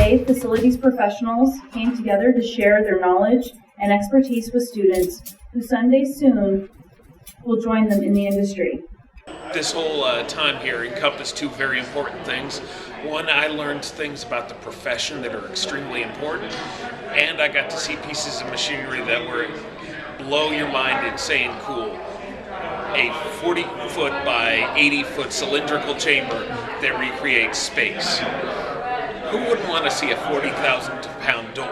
Today, facilities professionals came together to share their knowledge and expertise with students who someday soon will join them in the industry. This whole time here encompassed two very important things. One, I learned things about the profession that are extremely important, and I got to see pieces of machinery that were blow your mind insane cool. A 40-foot by 80-foot cylindrical chamber that recreates space. Who wouldn't want to see a 40,000-pound door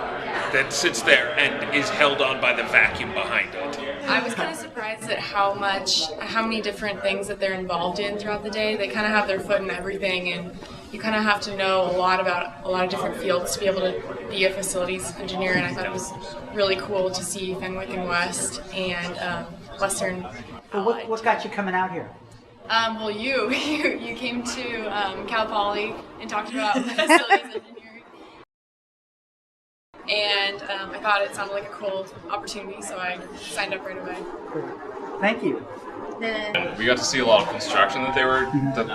that sits there and is held on by the vacuum behind it? I was kind of surprised at how many different things that they're involved in throughout the day. They kind of have their foot in everything, and you kind of have to know a lot about a lot of different fields to be able to be a facilities engineer. And I thought it was really cool to see Fenwick and West and Western. What got you coming out here? Well, you came to Cal Poly and talked about facilities engineering, and I thought it sounded like a cool opportunity, so I signed up right away. Thank you. We got to see a lot of construction that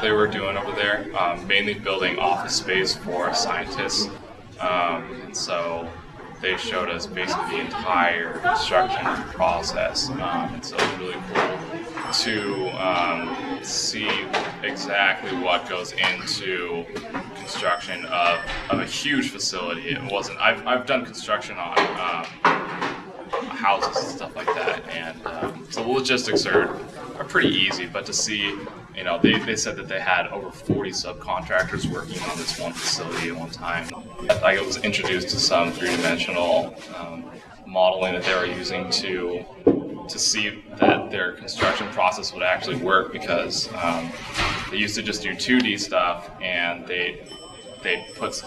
they were doing over there, mainly building office space for scientists, and so they showed us basically the entire construction process. And so it was really cool to see exactly what goes into construction of a huge facility. It wasn't. I've done construction on houses and stuff like that, and so the logistics are pretty easy. But to see, they said that they had over 40 subcontractors working on this one facility at one time. Like, it was introduced to some three-dimensional modeling that they were using to see that their construction process would actually work, because they used to just do 2D stuff, and they put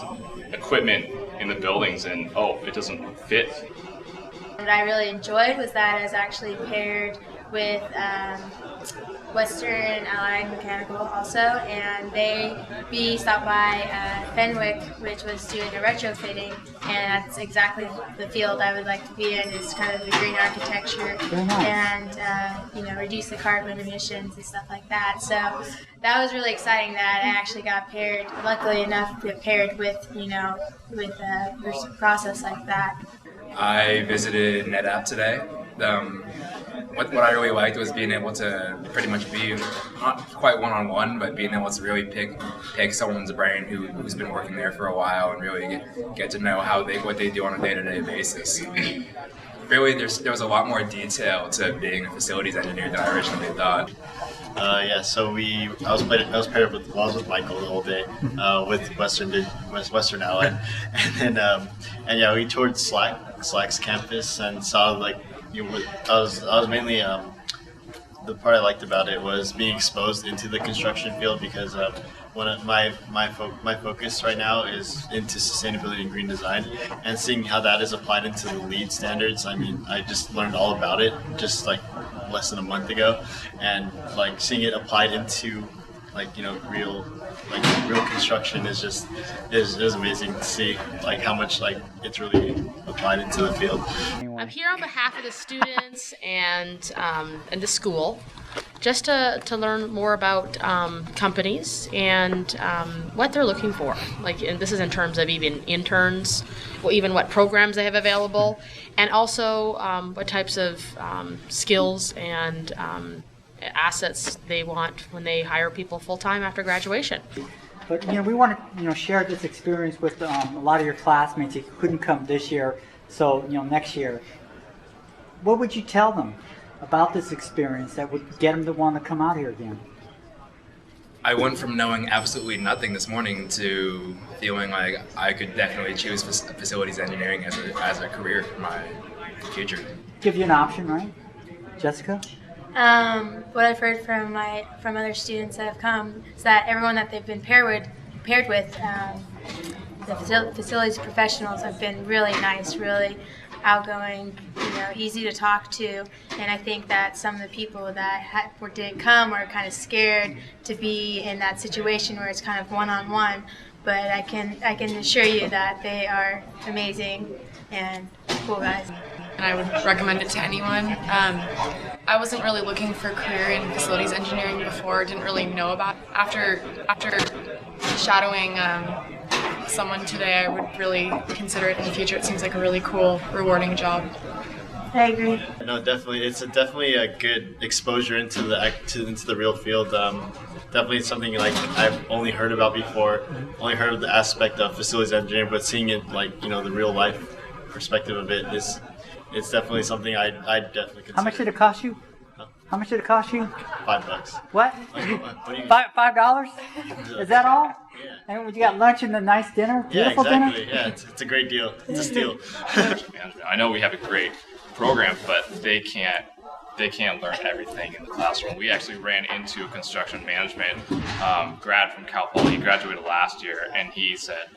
equipment in the buildings and it doesn't fit. What I really enjoyed was that I was actually paired with Western Allied Mechanical also, and we stopped by Fenwick, which was doing a retrofitting, and that's exactly the field I would like to be in, is kind of the green architecture and reduce the carbon emissions and stuff like that. So that was really exciting that I actually got paired, luckily enough to get paired with a process like that. I visited NetApp today. What I really liked was being able to pretty much be, not quite one-on-one, but being able to really pick someone's brain who's been working there for a while and really get to know what they do on a day-to-day basis. Really, there was a lot more detail to being a facilities engineer than I originally thought. So I was paired with Michael a little bit with Western Allied, and then we toured Slack's campus and saw I was mainly the part I liked about it was being exposed into the construction field, because one of my focus right now is into sustainability and green design, and seeing how that is applied into the LEED standards. I mean, I just learned all about it just less than a month ago, and seeing it applied into real construction is amazing to see how much it's really applied into the field. I'm here on behalf of the students and the school, just to learn more about companies and what they're looking for. And this is in terms of even interns, even what programs they have available, and also what types of skills and assets they want when they hire people full-time after graduation. But we want to share this experience with a lot of your classmates who couldn't come this year, so next year. What would you tell them about this experience that would get them to want to come out here again? I went from knowing absolutely nothing this morning to feeling like I could definitely choose facilities engineering as a career for my future. Give you an option, right, Jessica? What I've heard from other students that have come is that everyone that they've been paired with, the facilities professionals have been really nice, really outgoing, easy to talk to, and I think that some of the people that didn't come are kind of scared to be in that situation where it's kind of one-on-one. But I can assure you that they are amazing and cool guys. And I would recommend it to anyone. I wasn't really looking for a career in facilities engineering before. Didn't really know about after shadowing someone today, I would really consider it in the future. It seems like a really cool, rewarding job. I agree. No, definitely, it's definitely a good exposure into the real field. Definitely something like I've only heard about before, only heard of the aspect of facilities engineering, but seeing it like the real life perspective of it is, it's definitely something I definitely consider. How much did it cost you? How much did it cost you? $5. What? What do you- $5? Is that all? Yeah. And you got lunch and a nice dinner? Yeah, Beautiful exactly. dinner? Yeah, it's a great deal. It's a steal. I know we have a great program, but they can't learn everything in the classroom. We actually ran into a construction management grad from Cal Poly. He graduated last year, and he said,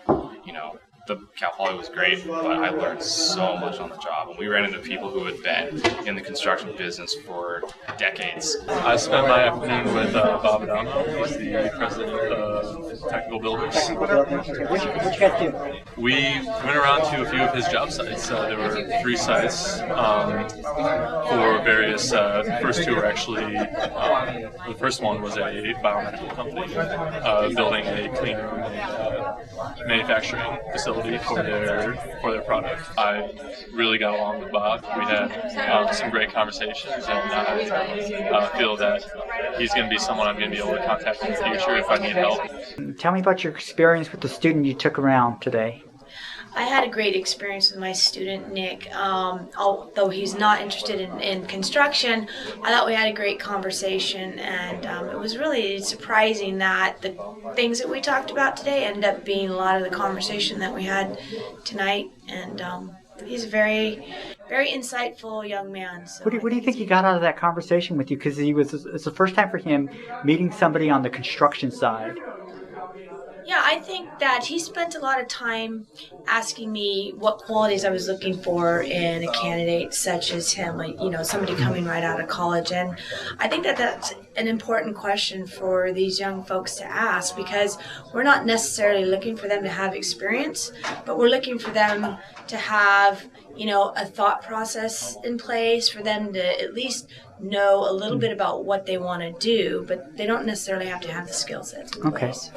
the Cal Poly was great, but I learned so much on the job. And we ran into people who had been in the construction business for decades. I spent my afternoon with Bob Adamo, who's the president of Technical Builders. What you guys do? We went around to a few of his job sites. There were 3 sites for various. The first 2 were actually. The first one was a biomedical company building a clean room and manufacturing facility for their product. I really got along with Bob. We had some great conversations, and I feel that he's going to be someone I'm going to be able to contact in the future if I need help. Tell me about your experience with the student you took around today. I had a great experience with my student, Nick. Although he's not interested in construction, I thought we had a great conversation, and it was really surprising that the things that we talked about today ended up being a lot of the conversation that we had tonight. And he's a very, very insightful young man. So What do you think you got out of that conversation with you? Because it's the first time for him meeting somebody on the construction side. Yeah, I think that he spent a lot of time asking me what qualities I was looking for in a candidate such as him, like, somebody coming right out of college. And I think that that's an important question for these young folks to ask, because we're not necessarily looking for them to have experience, but we're looking for them to have, a thought process in place, for them to at least know a little bit about what they want to do, but they don't necessarily have to have the skill sets in place.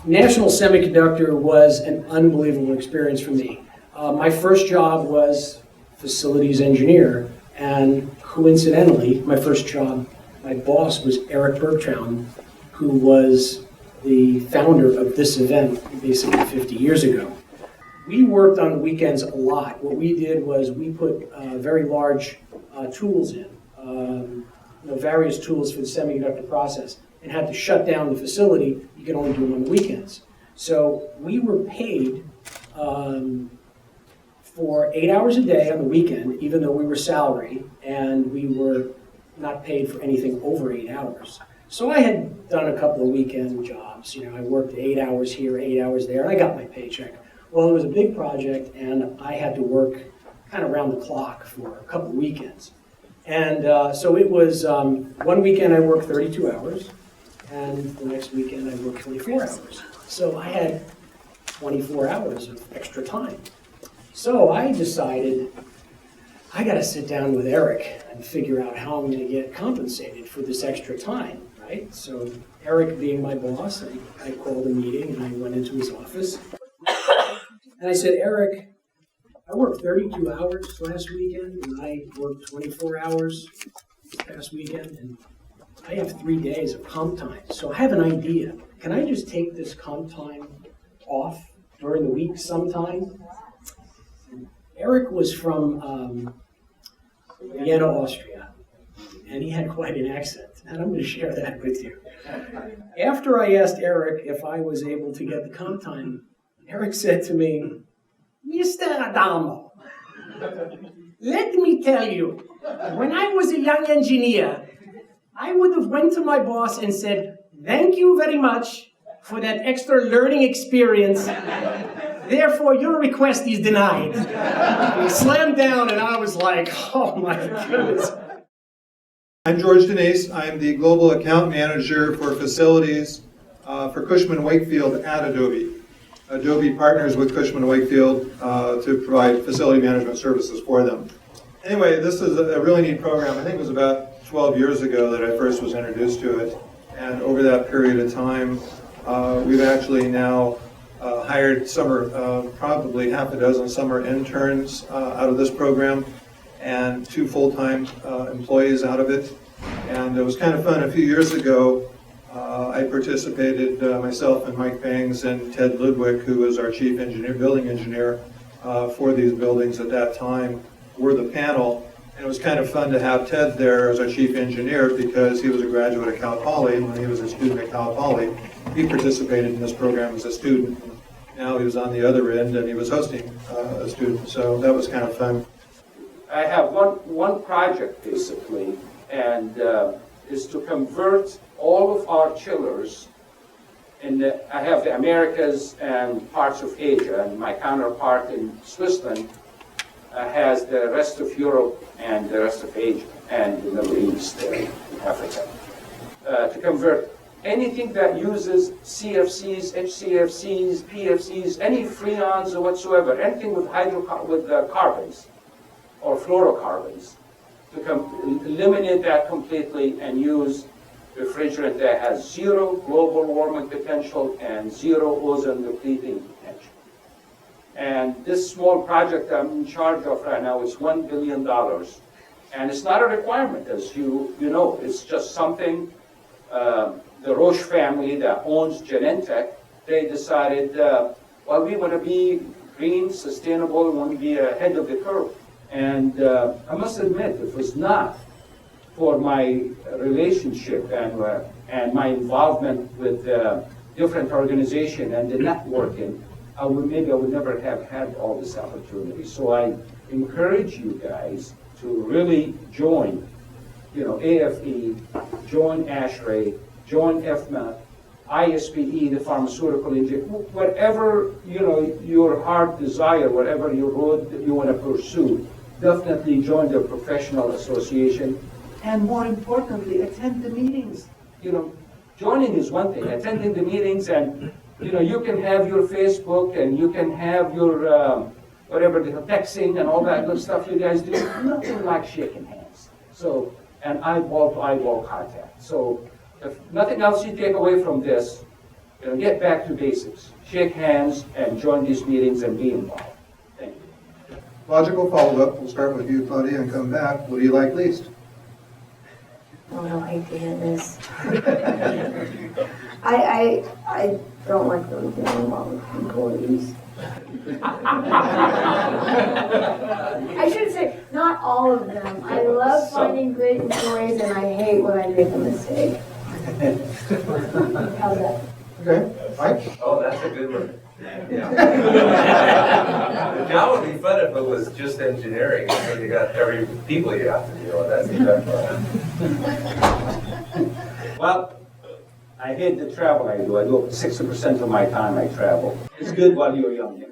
National Semiconductor was an unbelievable experience for me. My first job was facilities engineer, and coincidentally, my first job, my boss was Eric Bergtraum, who was the founder of this event basically 50 years ago. We worked on the weekends a lot. What we did was we put very large tools in, various tools for the semiconductor process, and had to shut down the facility. You could only do them on the weekends. So we were paid for 8 hours a day on the weekend, even though we were salary, and we were not paid for anything over 8 hours. So I had done a couple of weekend jobs. I worked 8 hours here, 8 hours there, and I got my paycheck. Well, it was a big project, and I had to work kind of around the clock for a couple of weekends. And so it was, one weekend I worked 32 hours, and the next weekend I worked 24 hours. So I had 24 hours of extra time. So I decided I got to sit down with Eric and figure out how I'm going to get compensated for this extra time, right? So Eric, being my boss, I called a meeting and I went into his office. And I said, Eric, I worked 32 hours last weekend, and I worked 24 hours this past weekend, and I have 3 days of comp time. So I have an idea. Can I just take this comp time off during the week sometime? And Eric was from Vienna, Austria, and he had quite an accent, and I'm going to share that with you. After I asked Eric if I was able to get the comp time, Eric said to me, Mr. Adamo, let me tell you, when I was a young engineer, I would have went to my boss and said, thank you very much for that extra learning experience. Therefore, your request is denied. He slammed down, and I was like, oh my goodness. I'm George Denise. I'm the Global Account Manager for Facilities for Cushman & Wakefield at Adobe. Adobe partners with Cushman & Wakefield to provide facility management services for them. Anyway, this is a really neat program. I think it was about 12 years ago that I first was introduced to it. And over that period of time, We've actually now hired probably half a dozen summer interns out of this program and 2 full-time employees out of it. And it was kind of fun. A few years ago, I participated, myself and Mike Bangs and Ted Ludwig, who was our chief building engineer for these buildings at that time, were the panel. And it was kind of fun to have Ted there as our chief engineer because he was a graduate at Cal Poly, and when he was a student at Cal Poly, he participated in this program as a student. Now he was on the other end and he was hosting a student, so that was kind of fun. I have one project basically, and is to convert all of our chillers. I have the Americas and parts of Asia, and my counterpart in Switzerland has the rest of Europe and the rest of Asia and the Middle East and Africa. To convert anything that uses CFCs, HCFCs, PFCs, any freons or whatsoever, anything with carbons or fluorocarbons, to eliminate that completely and use refrigerant that has 0 global warming potential and 0 ozone depleting potential. And this small project I'm in charge of right now is $1 billion. And it's not a requirement, as you know. It's just something the Roche family that owns Genentech, they decided, well, we want to be green, sustainable, we want to be ahead of the curve. And I must admit, if it was not for my relationship and my involvement with different organizations and the networking, I would never have had all this opportunity. So I encourage you guys to really join, AFE, join ASHRAE, join FMA, ISPE, the pharmaceutical engineer, whatever your heart desire, whatever your road that you want to pursue, definitely join the professional association, and more importantly, attend the meetings. Joining is one thing, attending the meetings, and you can have your Facebook and you can have your whatever the texting and all that good stuff you guys do. Nothing like shaking hands. So, and eyeball to eyeball contact. So, if nothing else you take away from this, get back to basics. Shake hands and join these meetings and be involved. Thank you. Logical follow-up. We'll start with you, Claudia, and come back. What do you like least? Oh, I hate to hear this. I don't like really getting along with employees. I should say, not all of them. I love finding great employees, and I hate when I make a mistake. How's that? Okay, Mike? Oh, that's a good one. Yeah. The job would be fun if it was just engineering. You got every people you have to deal with. That's exactly right. Well, I hate the travel I do. 60% of my time I travel. It's good while you're young.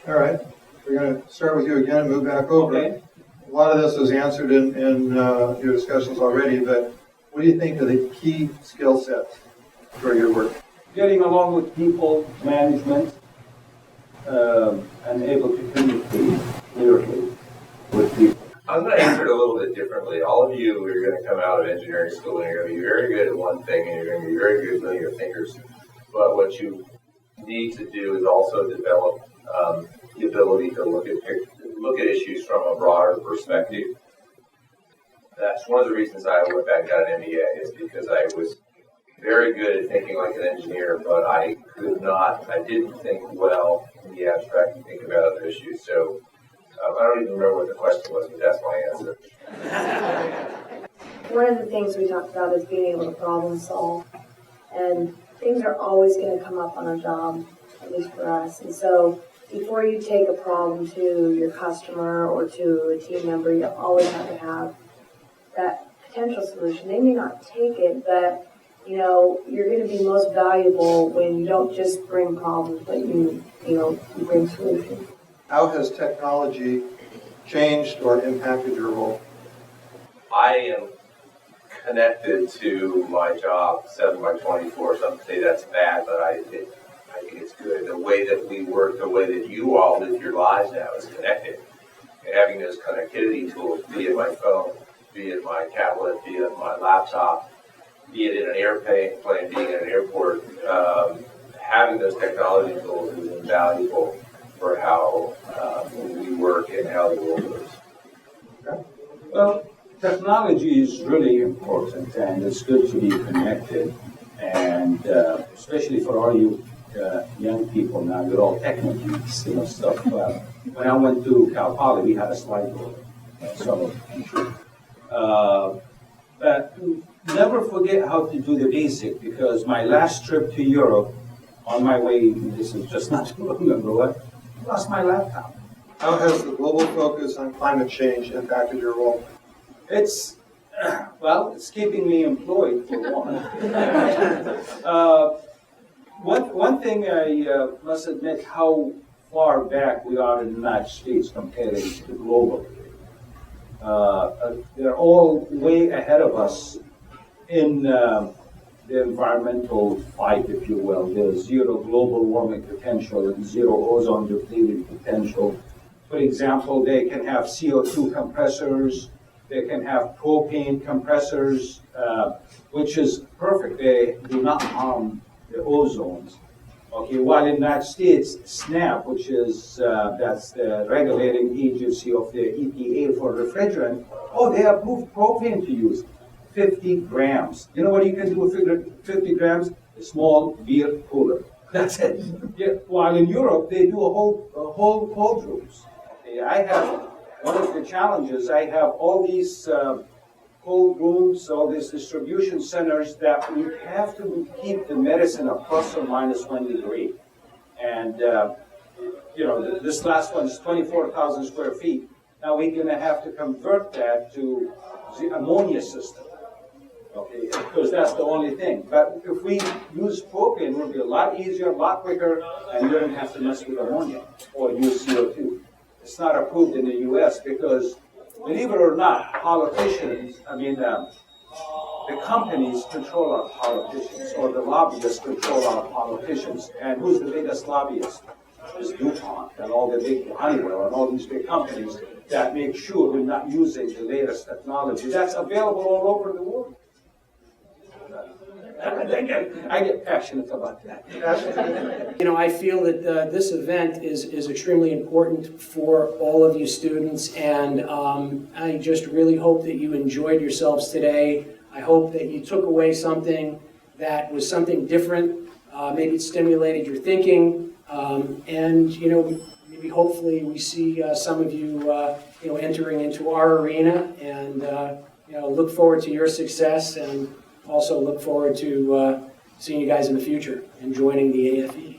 All right. We're going to start with you again and move back over. Okay. A lot of this was answered in your discussions already, but what do you think are the key skill sets for your work? Getting along with people, management, and able to communicate clearly with people. I'm going to answer it a little bit differently. All of you are going to come out of engineering school and you're going to be very good at one thing and you're going to be very good at moving your fingers. But what you need to do is also develop the ability to look at issues from a broader perspective. That's one of the reasons I went back and got an MBA, is because I was very good at thinking like an engineer, but I didn't think well in the abstract and think about other issues. So I don't even remember what the question was, but that's my answer. One of the things we talked about is being able to problem solve. And things are always going to come up on a job, at least for us. And so before you take a problem to your customer or to a team member, you always have to have that potential solution. They may not take it, but you're going to be most valuable when you don't just bring problems, but you bring solutions. How has technology changed or impacted your role? I am connected to my job 7/24. Some say that's bad, but I think it's good. The way that we work, the way that you all live your lives now is connected. And having those connectivity tools, be it my phone, be it my tablet, be it my laptop, be it in an airplane, being in an airport, having those technology tools is invaluable for how we work and how the world works. Okay. Well, technology is really important, and it's good to be connected, and especially for all you young people now, you're all techno geeks, stuff. When I went to Cal Poly, we had a slide board, but never forget how to do the basic, because my last trip to Europe, on my way, this is just not too long ago, I lost my laptop. How has the global focus on climate change impacted your role? It's keeping me employed for one. One thing I must admit how far back we are in the United States compared to globally. They're all way ahead of us in the environmental fight, if you will. There's zero global warming potential and zero ozone depleting potential. For example, they can have CO2 compressors, they can have propane compressors, which is perfect. They do not harm the ozones. Okay, while in the United States, SNAP, which is that's the regulating agency of the EPA for refrigerant, they approved propane to use 50 grams. You know what you can do with 50 grams? A small beer cooler. That's it. Yeah. While in Europe, they do a whole cold rooms. Okay, I have one of the challenges. I have all these cold rooms, all these distribution centers that we have to keep the medicine at plus or minus 1 degree. And, this last one is 24,000 square feet. Now we're going to have to convert that to the ammonia system, okay, because that's the only thing. But if we use propane, it will be a lot easier, a lot quicker, and you don't have to mess with ammonia or use CO2. It's not approved in the U.S. because, believe it or not, politicians, the companies control our politicians, or the lobbyists control our politicians. And who's the biggest lobbyist? It's DuPont and all the big Honeywell and all these big companies that make sure we're not using the latest technology that's available all over the world. I get passionate about that. I feel that this event is extremely important for all of you students, and I just really hope that you enjoyed yourselves today. I hope that you took away something that was something different. Maybe it stimulated your thinking, and maybe hopefully we see some of you entering into our arena, and look forward to your success, and also look forward to seeing you guys in the future and joining the AFE.